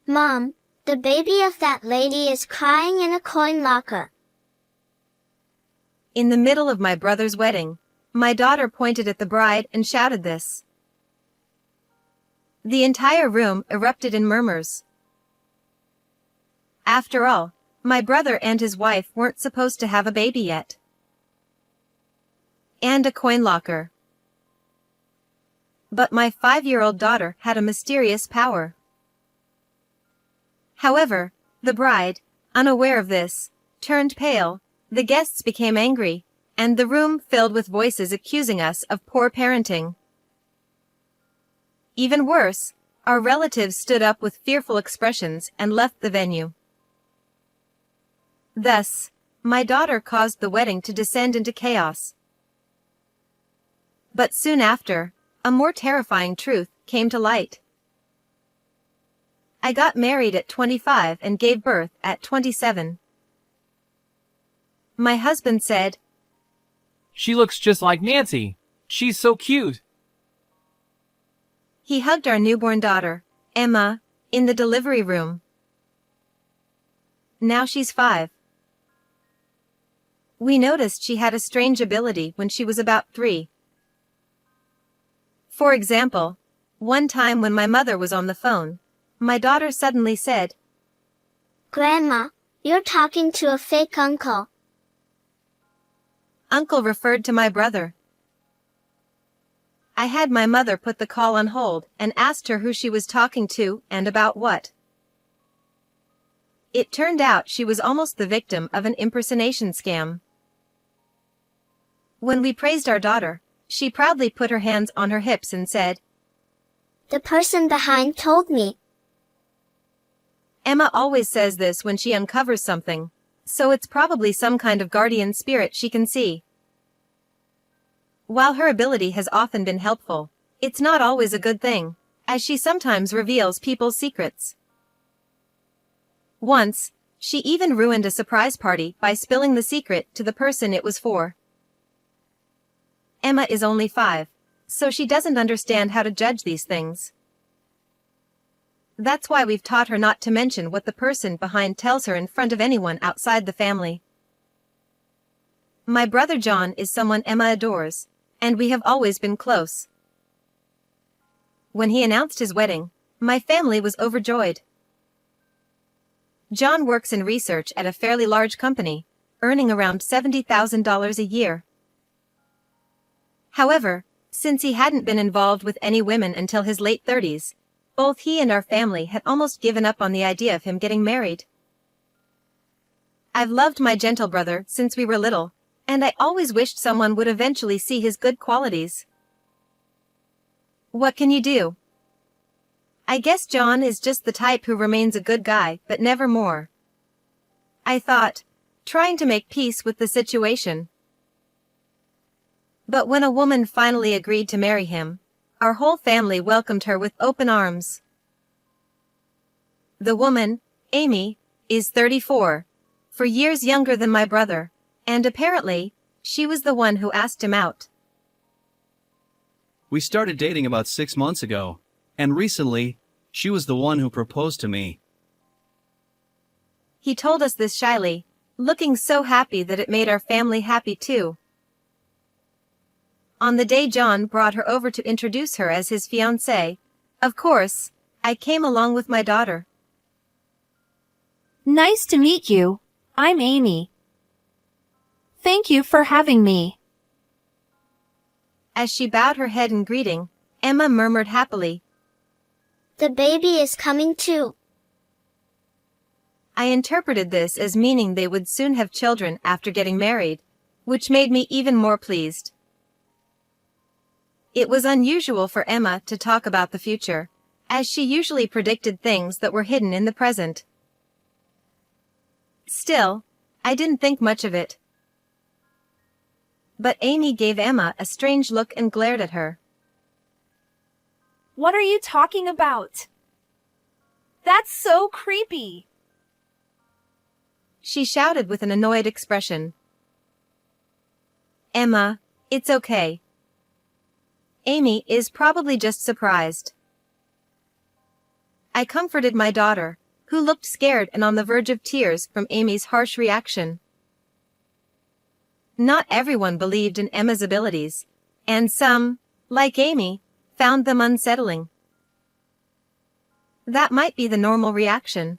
Mom, the baby of that lady is crying in a coin locker. In the middle of my brother's wedding, my daughter pointed at the bride and shouted this. The entire room erupted in murmurs. After all, my brother and his wife weren't supposed to have a baby yet. And a coin locker. But my 5-year-old daughter had a mysterious power. However, the bride, unaware of this, turned pale, the guests became angry, and the room filled with voices accusing us of poor parenting. Even worse, our relatives stood up with fearful expressions and left the venue. Thus, my daughter caused the wedding to descend into chaos. But soon after, a more terrifying truth came to light. I got married at 25 and gave birth at 27. My husband said, "She looks just like Nancy. She's so cute." He hugged our newborn daughter, Emma, in the delivery room. Now she's 5. We noticed she had a strange ability when she was about 3. For example, one time when my mother was on the phone, my daughter suddenly said, Grandma, you're talking to a fake uncle. Uncle referred to my brother. I had my mother put the call on hold and asked her who she was talking to and about what. It turned out she was almost the victim of an impersonation scam. When we praised our daughter, she proudly put her hands on her hips and said, The person behind told me. Emma always says this when she uncovers something, so it's probably some kind of guardian spirit she can see. While her ability has often been helpful, it's not always a good thing, as she sometimes reveals people's secrets. Once, she even ruined a surprise party by spilling the secret to the person it was for. Emma is only 5, so she doesn't understand how to judge these things. That's why we've taught her not to mention what the person behind tells her in front of anyone outside the family. My brother John is someone Emma adores, and we have always been close. When he announced his wedding, my family was overjoyed. John works in research at a fairly large company, earning around $70,000 a year. However, since he hadn't been involved with any women until his late 30s, both he and our family had almost given up on the idea of him getting married. I've loved my gentle brother since we were little, and I always wished someone would eventually see his good qualities. What can you do? I guess John is just the type who remains a good guy, but never more. I thought, trying to make peace with the situation. But when a woman finally agreed to marry him, our whole family welcomed her with open arms. The woman, Amy, is 34, 4 years younger than my brother, and apparently, she was the one who asked him out. We started dating about 6 months ago, and recently, she was the one who proposed to me. He told us this shyly, looking so happy that it made our family happy too. On the day John brought her over to introduce her as his fiancée, of course, I came along with my daughter. Nice to meet you. I'm Amy. Thank you for having me. As she bowed her head in greeting, Emma murmured happily, The baby is coming too. I interpreted this as meaning they would soon have children after getting married, which made me even more pleased. It was unusual for Emma to talk about the future, as she usually predicted things that were hidden in the present. Still, I didn't think much of it. But Amy gave Emma a strange look and glared at her. What are you talking about? That's so creepy. She shouted with an annoyed expression. Emma, it's okay. Amy is probably just surprised. I comforted my daughter, who looked scared and on the verge of tears from Amy's harsh reaction. Not everyone believed in Emma's abilities, and some, like Amy, found them unsettling. That might be the normal reaction.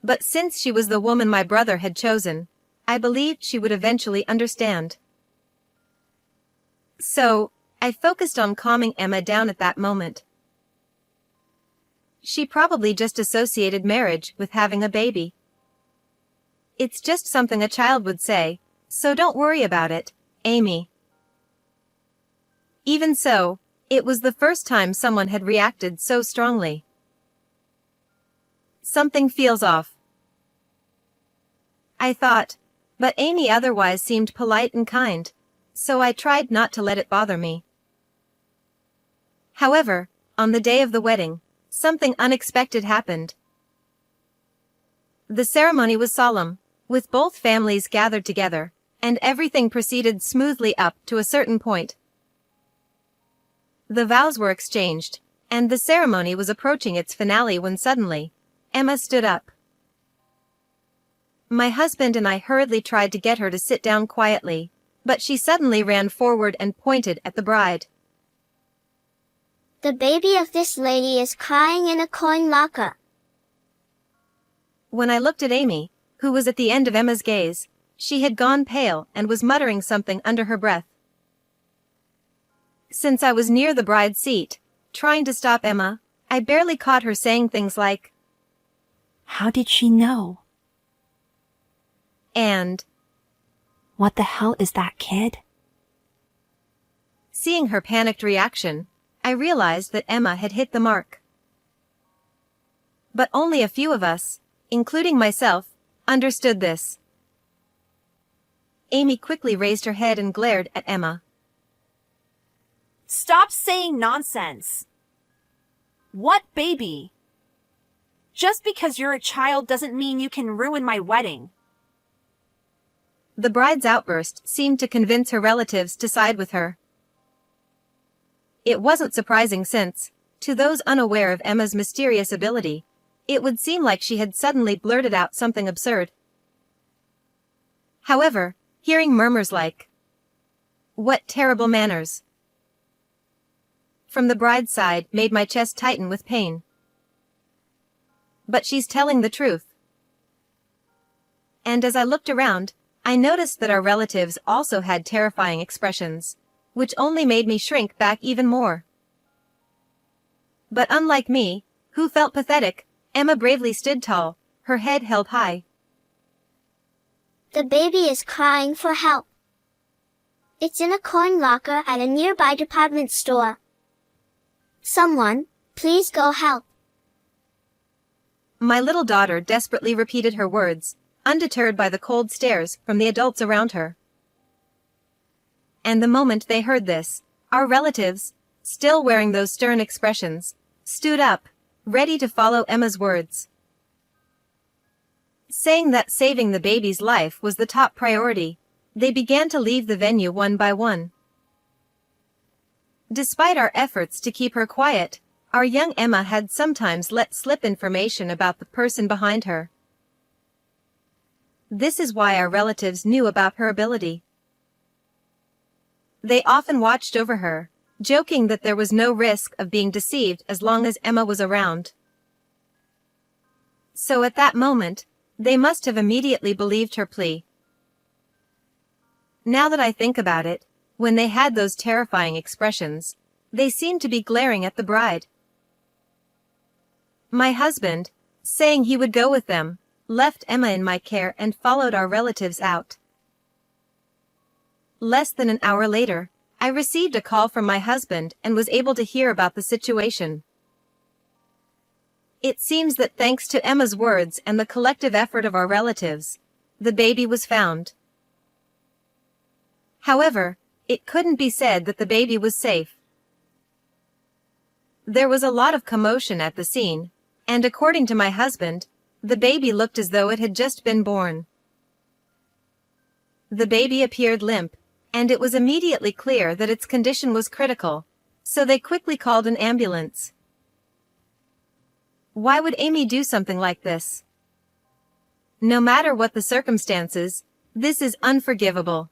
But since she was the woman my brother had chosen, I believed she would eventually understand. So, I focused on calming Emma down at that moment. She probably just associated marriage with having a baby. It's just something a child would say, so don't worry about it, Amy. Even so, it was the first time someone had reacted so strongly. Something feels off, I thought, but Amy otherwise seemed polite and kind, so I tried not to let it bother me. However, on the day of the wedding, something unexpected happened. The ceremony was solemn, with both families gathered together, and everything proceeded smoothly up to a certain point. The vows were exchanged, and the ceremony was approaching its finale when suddenly, Emma stood up. My husband and I hurriedly tried to get her to sit down quietly, but she suddenly ran forward and pointed at the bride. The baby of this lady is crying in a coin locker. When I looked at Amy, who was at the end of Emma's gaze, she had gone pale and was muttering something under her breath. Since I was near the bride's seat, trying to stop Emma, I barely caught her saying things like, How did she know? and, What the hell is that, kid? seeing her panicked reaction, I realized that Emma had hit the mark. But only a few of us, including myself, understood this. Amy quickly raised her head and glared at Emma. Stop saying nonsense. What baby? Just because you're a child doesn't mean you can ruin my wedding. The bride's outburst seemed to convince her relatives to side with her. It wasn't surprising since, to those unaware of Emma's mysterious ability, it would seem like she had suddenly blurted out something absurd. However, hearing murmurs like, "What terrible manners!" from the bride's side made my chest tighten with pain. But she's telling the truth. And as I looked around, I noticed that our relatives also had terrifying expressions, which only made me shrink back even more. But unlike me, who felt pathetic, Emma bravely stood tall, her head held high. The baby is crying for help. It's in a coin locker at a nearby department store. Someone, please go help. My little daughter desperately repeated her words, undeterred by the cold stares from the adults around her. And the moment they heard this, our relatives, still wearing those stern expressions, stood up, ready to follow Emma's words. Saying that saving the baby's life was the top priority, they began to leave the venue one by one. Despite our efforts to keep her quiet, our young Emma had sometimes let slip information about the person behind her. This is why our relatives knew about her ability. They often watched over her, joking that there was no risk of being deceived as long as Emma was around. So at that moment, they must have immediately believed her plea. Now that I think about it, when they had those terrifying expressions, they seemed to be glaring at the bride. My husband, saying he would go with them, left Emma in my care and followed our relatives out. Less than an hour later, I received a call from my husband and was able to hear about the situation. It seems that thanks to Emma's words and the collective effort of our relatives, the baby was found. However, it couldn't be said that the baby was safe. There was a lot of commotion at the scene, and according to my husband, the baby looked as though it had just been born. The baby appeared limp, and it was immediately clear that its condition was critical, so they quickly called an ambulance. Why would Amy do something like this? No matter what the circumstances, this is unforgivable.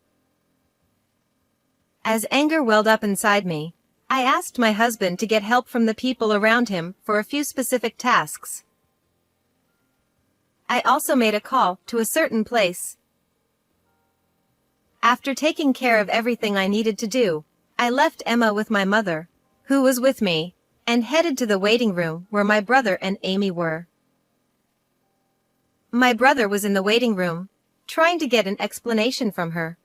As anger welled up inside me, I asked my husband to get help from the people around him for a few specific tasks. I also made a call to a certain place. After taking care of everything I needed to do, I left Emma with my mother, who was with me, and headed to the waiting room where my brother and Amy were. My brother was in the waiting room, trying to get an explanation from her.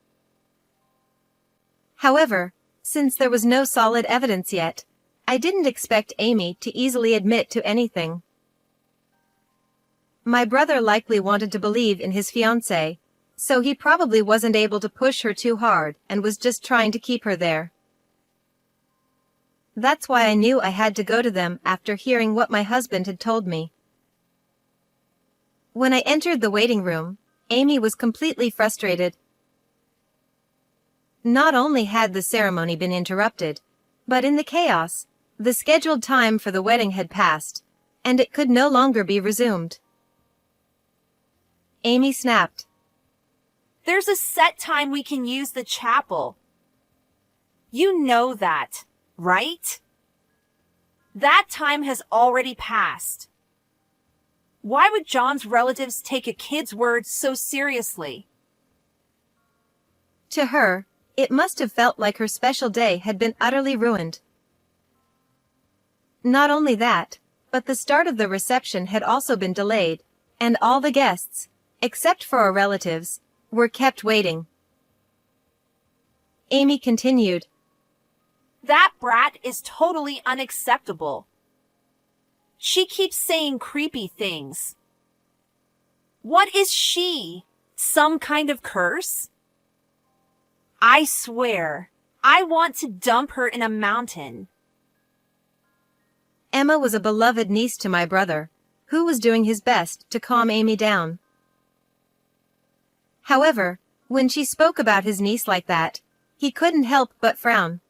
However, since there was no solid evidence yet, I didn't expect Amy to easily admit to anything. My brother likely wanted to believe in his fiancée, so he probably wasn't able to push her too hard and was just trying to keep her there. That's why I knew I had to go to them after hearing what my husband had told me. When I entered the waiting room, Amy was completely frustrated. Not only had the ceremony been interrupted, but in the chaos, the scheduled time for the wedding had passed, and it could no longer be resumed. Amy snapped. There's a set time we can use the chapel. You know that, right? That time has already passed. Why would John's relatives take a kid's words so seriously? To her, it must have felt like her special day had been utterly ruined. Not only that, but the start of the reception had also been delayed, and all the guests, except for our relatives, were kept waiting. Amy continued. That brat is totally unacceptable. She keeps saying creepy things. What is she? Some kind of curse? I swear, I want to dump her in a mountain. Emma was a beloved niece to my brother, who was doing his best to calm Amy down. However, when she spoke about his niece like that, he couldn't help but frown.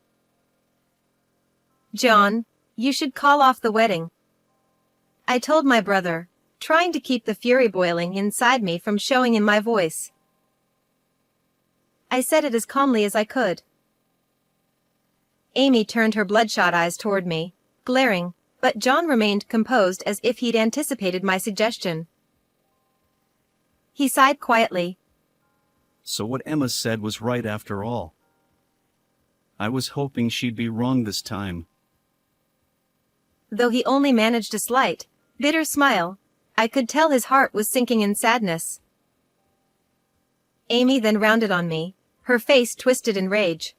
John, you should call off the wedding, I told my brother, trying to keep the fury boiling inside me from showing in my voice. I said it as calmly as I could. Amy turned her bloodshot eyes toward me, glaring, but John remained composed as if he'd anticipated my suggestion. He sighed quietly. So what Emma said was right after all. I was hoping she'd be wrong this time. Though he only managed a slight, bitter smile, I could tell his heart was sinking in sadness. Amy then rounded on me, her face twisted in rage.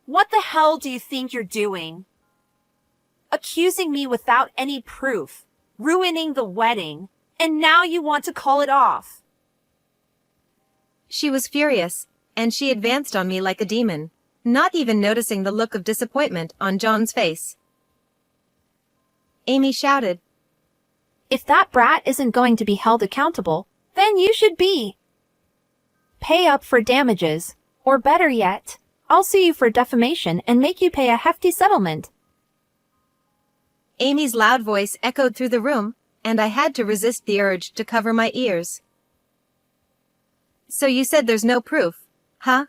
What the hell do you think you're doing? Accusing me without any proof, ruining the wedding, and now you want to call it off. She was furious, and she advanced on me like a demon, not even noticing the look of disappointment on John's face. Amy shouted, If that brat isn't going to be held accountable, then you should be. Pay up for damages, or better yet, I'll sue you for defamation and make you pay a hefty settlement. Amy's loud voice echoed through the room, and I had to resist the urge to cover my ears. So you said there's no proof, huh?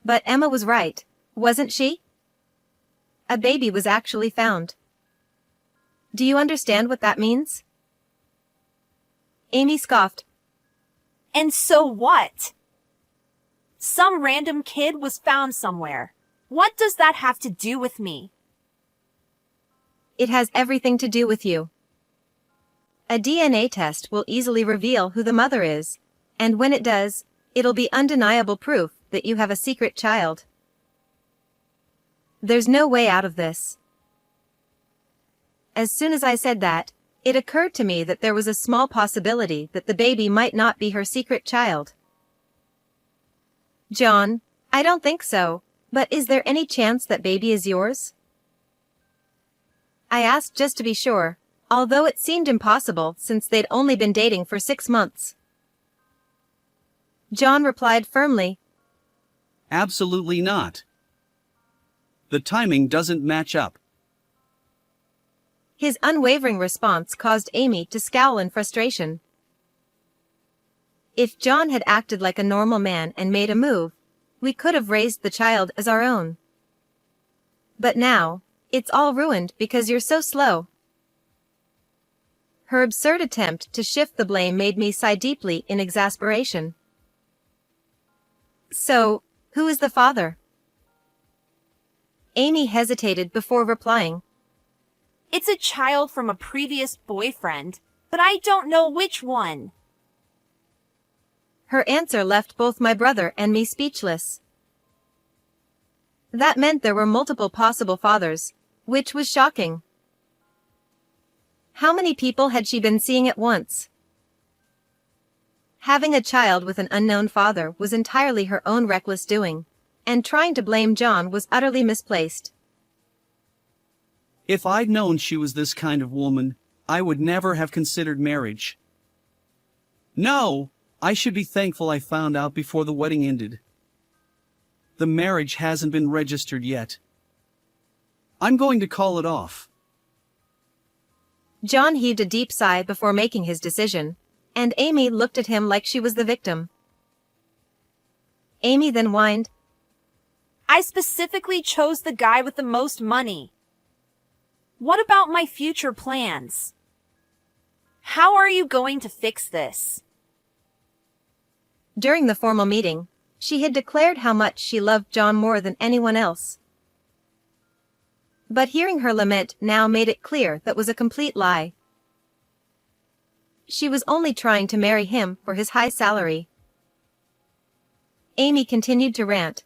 But Emma was right, wasn't she? A baby was actually found. Do you understand what that means? Amy scoffed. And so what? Some random kid was found somewhere. What does that have to do with me? It has everything to do with you. A DNA test will easily reveal who the mother is, and when it does, it'll be undeniable proof that you have a secret child. There's no way out of this. As soon as I said that, it occurred to me that there was a small possibility that the baby might not be her secret child. John, I don't think so, but is there any chance that baby is yours? I asked just to be sure, although it seemed impossible since they'd only been dating for 6 months. John replied firmly, Absolutely not. The timing doesn't match up. His unwavering response caused Amy to scowl in frustration. If John had acted like a normal man and made a move, we could have raised the child as our own. But now, it's all ruined because you're so slow. Her absurd attempt to shift the blame made me sigh deeply in exasperation. So, who is the father? Amy hesitated before replying. It's a child from a previous boyfriend, but I don't know which one. Her answer left both my brother and me speechless. That meant there were multiple possible fathers, which was shocking. How many people had she been seeing at once? Having a child with an unknown father was entirely her own reckless doing, and trying to blame John was utterly misplaced. If I'd known she was this kind of woman, I would never have considered marriage. No, I should be thankful I found out before the wedding ended. The marriage hasn't been registered yet. I'm going to call it off. John heaved a deep sigh before making his decision, and Amy looked at him like she was the victim. Amy then whined, I specifically chose the guy with the most money. What about my future plans? How are you going to fix this? During the formal meeting, she had declared how much she loved John more than anyone else. But hearing her lament now made it clear that was a complete lie. She was only trying to marry him for his high salary. Amy continued to rant.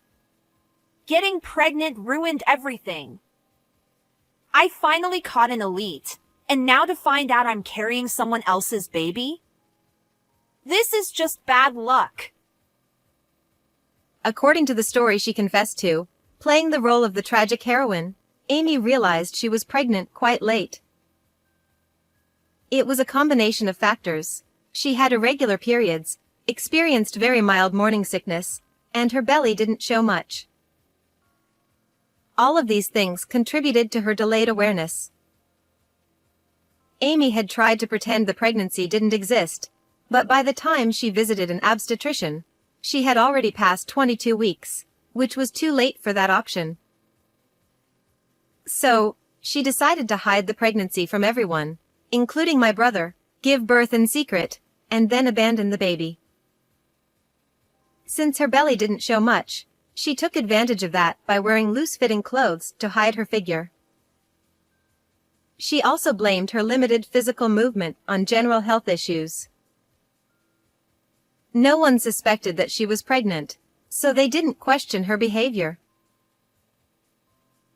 Getting pregnant ruined everything. I finally caught an elite, and now to find out I'm carrying someone else's baby? This is just bad luck. According to the story she confessed to, playing the role of the tragic heroine, Amy realized she was pregnant quite late. It was a combination of factors. She had irregular periods, experienced very mild morning sickness, and her belly didn't show much. All of these things contributed to her delayed awareness. Amy had tried to pretend the pregnancy didn't exist, but by the time she visited an obstetrician, she had already passed 22 weeks, which was too late for that option. So, she decided to hide the pregnancy from everyone, including my brother, give birth in secret, and then abandon the baby. Since her belly didn't show much, she took advantage of that by wearing loose-fitting clothes to hide her figure. She also blamed her limited physical movement on general health issues. No one suspected that she was pregnant, so they didn't question her behavior.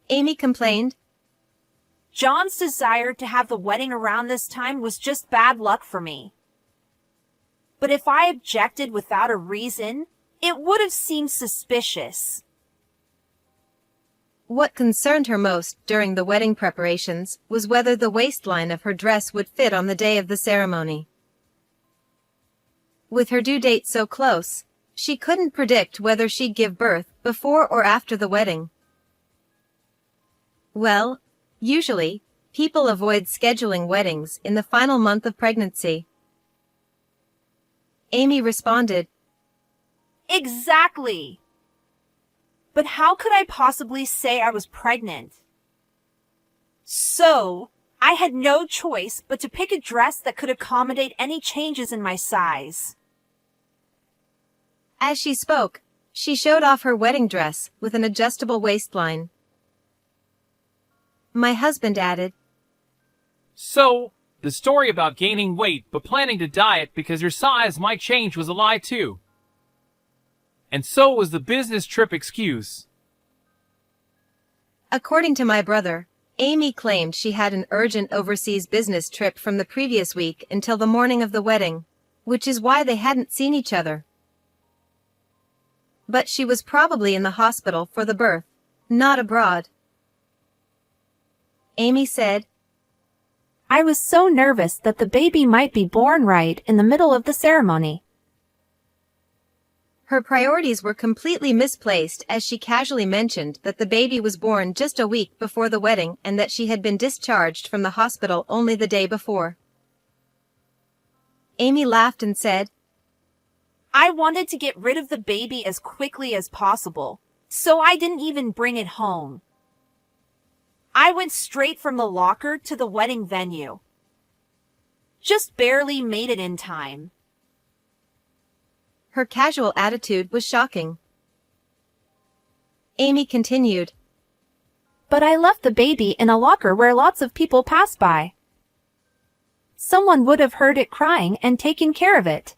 Amy complained, John's desire to have the wedding around this time was just bad luck for me. But if I objected without a reason, it would have seemed suspicious. What concerned her most during the wedding preparations was whether the waistline of her dress would fit on the day of the ceremony. With her due date so close, she couldn't predict whether she'd give birth before or after the wedding. Well, usually, people avoid scheduling weddings in the final month of pregnancy. Amy responded, Exactly. But how could I possibly say I was pregnant? So, I had no choice but to pick a dress that could accommodate any changes in my size. As she spoke, she showed off her wedding dress with an adjustable waistline. My husband added, So, the story about gaining weight but planning to diet because your size might change was a lie too. And so was the business trip excuse. According to my brother, Amy claimed she had an urgent overseas business trip from the previous week until the morning of the wedding, which is why they hadn't seen each other. But she was probably in the hospital for the birth, not abroad. Amy said, I was so nervous that the baby might be born right in the middle of the ceremony. Her priorities were completely misplaced as she casually mentioned that the baby was born just a week before the wedding and that she had been discharged from the hospital only the day before. Amy laughed and said, I wanted to get rid of the baby as quickly as possible, so I didn't even bring it home. I went straight from the locker to the wedding venue. Just barely made it in time. Her casual attitude was shocking. Amy continued, But I left the baby in a locker where lots of people pass by. Someone would have heard it crying and taken care of it.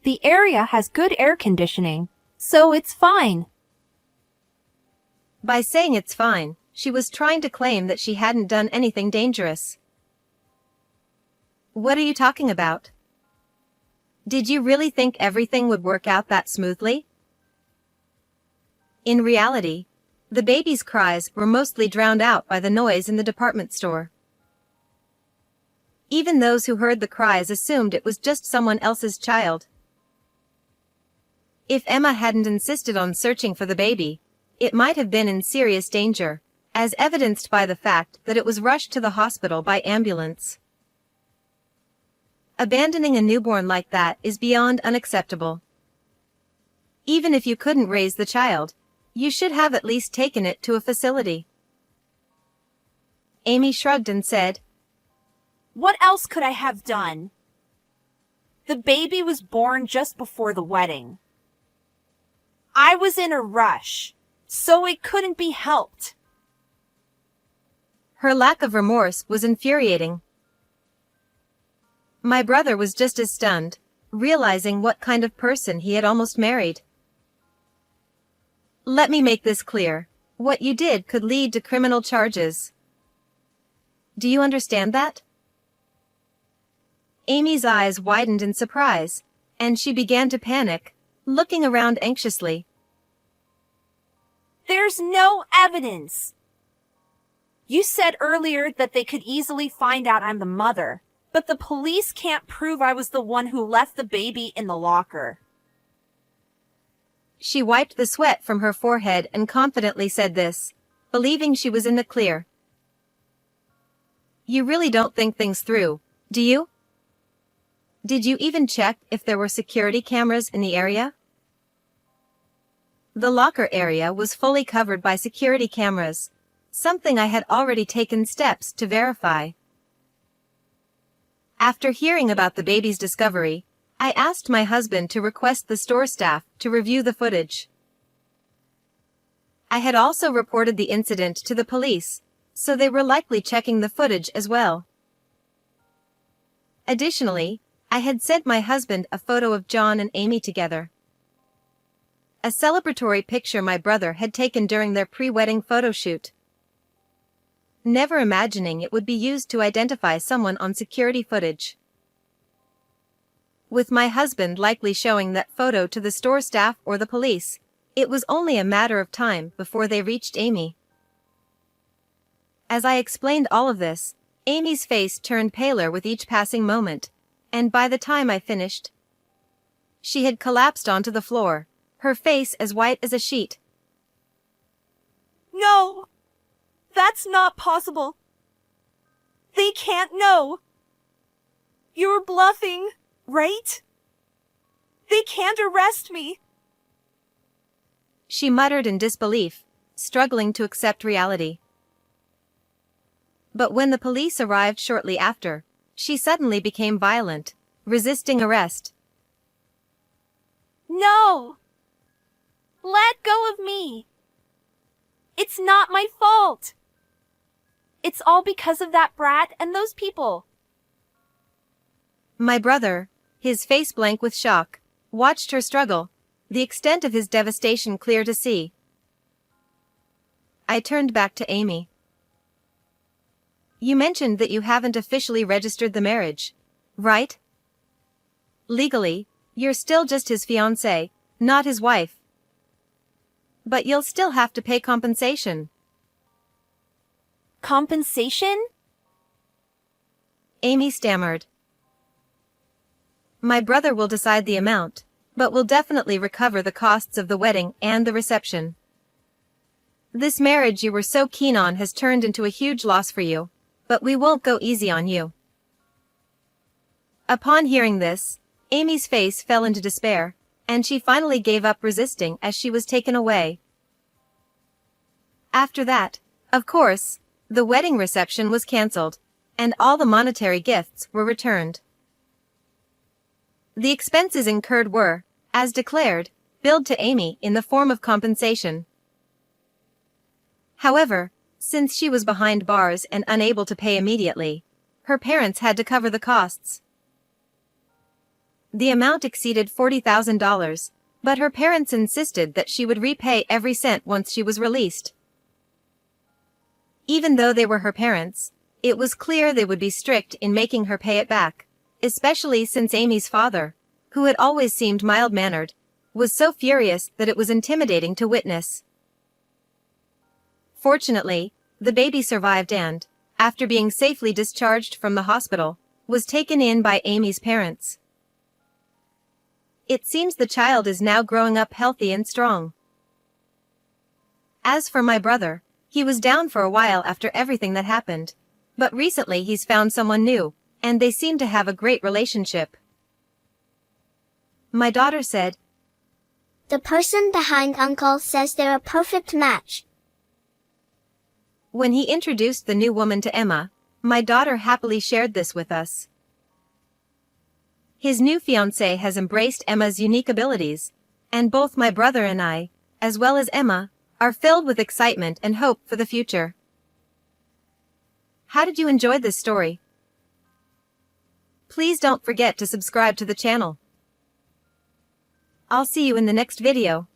The area has good air conditioning, so it's fine. By saying it's fine, she was trying to claim that she hadn't done anything dangerous. What are you talking about? Did you really think everything would work out that smoothly? In reality, the baby's cries were mostly drowned out by the noise in the department store. Even those who heard the cries assumed it was just someone else's child. If Emma hadn't insisted on searching for the baby, it might have been in serious danger, as evidenced by the fact that it was rushed to the hospital by ambulance. Abandoning a newborn like that is beyond unacceptable. Even if you couldn't raise the child, you should have at least taken it to a facility. Amy shrugged and said, What else could I have done? The baby was born just before the wedding. I was in a rush, so it couldn't be helped. Her lack of remorse was infuriating. My brother was just as stunned, realizing what kind of person he had almost married. Let me make this clear. What you did could lead to criminal charges. Do you understand that? Amy's eyes widened in surprise, and she began to panic, looking around anxiously. There's no evidence. You said earlier that they could easily find out I'm the mother, but the police can't prove I was the one who left the baby in the locker. She wiped the sweat from her forehead and confidently said this, believing she was in the clear. You really don't think things through, do you? Did you even check if there were security cameras in the area? The locker area was fully covered by security cameras, something I had already taken steps to verify. After hearing about the baby's discovery, I asked my husband to request the store staff to review the footage. I had also reported the incident to the police, so they were likely checking the footage as well. Additionally, I had sent my husband a photo of John and Amy together. A celebratory picture my brother had taken during their pre-wedding photo shoot. Never imagining it would be used to identify someone on security footage. With my husband likely showing that photo to the store staff or the police, it was only a matter of time before they reached Amy. As I explained all of this, Amy's face turned paler with each passing moment, and by the time I finished, she had collapsed onto the floor, her face as white as a sheet. No! That's not possible. They can't know. You're bluffing, right? They can't arrest me. She muttered in disbelief, struggling to accept reality. But when the police arrived shortly after, she suddenly became violent, resisting arrest. No! Let go of me. It's not my fault. It's all because of that brat and those people. My brother, his face blank with shock, watched her struggle, the extent of his devastation clear to see. I turned back to Amy. You mentioned that you haven't officially registered the marriage, right? Legally, you're still just his fiancée, not his wife. But you'll still have to pay compensation. Compensation? Amy stammered. My brother will decide the amount, but will definitely recover the costs of the wedding and the reception. This marriage you were so keen on has turned into a huge loss for you, but we won't go easy on you." Upon hearing this, Amy's face fell into despair, and she finally gave up resisting as she was taken away. After that, of course, the wedding reception was cancelled, and all the monetary gifts were returned. The expenses incurred were, as declared, billed to Amy in the form of compensation. However, since she was behind bars and unable to pay immediately, her parents had to cover the costs. The amount exceeded $40,000, but her parents insisted that she would repay every cent once she was released. Even though they were her parents, it was clear they would be strict in making her pay it back, especially since Amy's father, who had always seemed mild-mannered, was so furious that it was intimidating to witness. Fortunately, the baby survived and, after being safely discharged from the hospital, was taken in by Amy's parents. It seems the child is now growing up healthy and strong. As for my brother, he was down for a while after everything that happened, but recently he's found someone new, and they seem to have a great relationship. My daughter said, "The person behind Uncle says they're a perfect match." When he introduced the new woman to Emma, my daughter happily shared this with us. His new fiancée has embraced Emma's unique abilities, and both my brother and I, as well as Emma, are filled with excitement and hope for the future. How did you enjoy this story? Please don't forget to subscribe to the channel. I'll see you in the next video.